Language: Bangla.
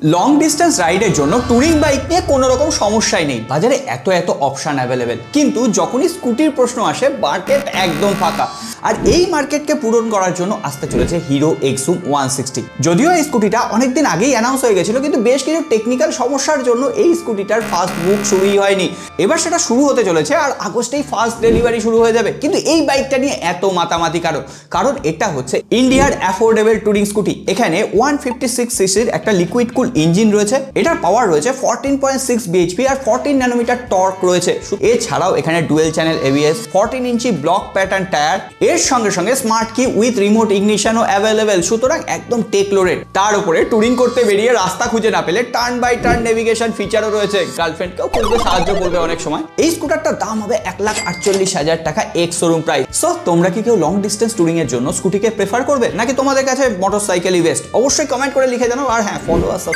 লং ডিস্টেন্স রাইডের জন্য টুরিং বাইক নিয়ে কোনো রকম সমস্যাই নেই, বাজারে এত অপশন অ্যাভেলেবেল। কিন্তু যখনই স্কুটির প্রশ্ন আসে মার্কেট একদম ফাঁকা। আর এই মার্কেটকে পূরণ করার জন্য আসতে চলেছে হিরো এক্সুম 160। যদিও এই স্কুটিটা অনেকদিন আগেই অ্যানাউন্স হয়ে গেছিল, কিন্তু বেশ কিছু টেকনিক্যাল সমস্যার জন্য এই স্কুটিটার ফার্স্ট বুক শুরুই হয়নি। এবার সেটা শুরু হতে চলেছে আর আগস্টেই ফার্স্ট ডেলিভারি শুরু হয়ে যাবে। কিন্তু এই বাইকটা নিয়ে এত মাতামাতি কারণ এটা হচ্ছে ইন্ডিয়ার অ্যাফোর্ডেবল টুরিং স্কুটি। এখানে 156 সিসির একটা লিকুইড কুল ইঞ্জিন রয়েছে, এটার পাওয়ার রয়েছে 14.6 বিএইচপি আর 14 ন্যানোমিটার টর্ক রয়েছে। এছাড়াও এখানে ডুয়েল চ্যানেল এবিএস, 14 ইঞ্চি ব্লক প্যাটার্ন টায়ার, এর সঙ্গে সঙ্গে স্মার্ট কি উইথ রিমোট ইগনিশনও অ্যাভেলেবেল। সুতরাং একদম টেক লোডেড। তার উপরে টুরিং করতে বেরিয়ে রাস্তা খুঁজে না পেলে টার্ন বাই টার্ন নেভিগেশন ফিচারও রয়েছে, গার্লফ্রেন্ডকেও খুঁজতে সাহায্য করবে অনেক সময়। এই স্কুটারটার দাম হবে 1,48,000 টাকা এক্স শোরুম প্রাইস। সো তোমরা কি কেউ লং ডিস্টেন্স টুরিং এর জন্য স্কুটিকে প্রেফার করবে, নাকি তোমাদের কাছে মোটরসাইকেলই বেস্ট? অবশ্যই কমেন্ট করে লিখে জানাও। আর হ্যাঁ, ফলো আস।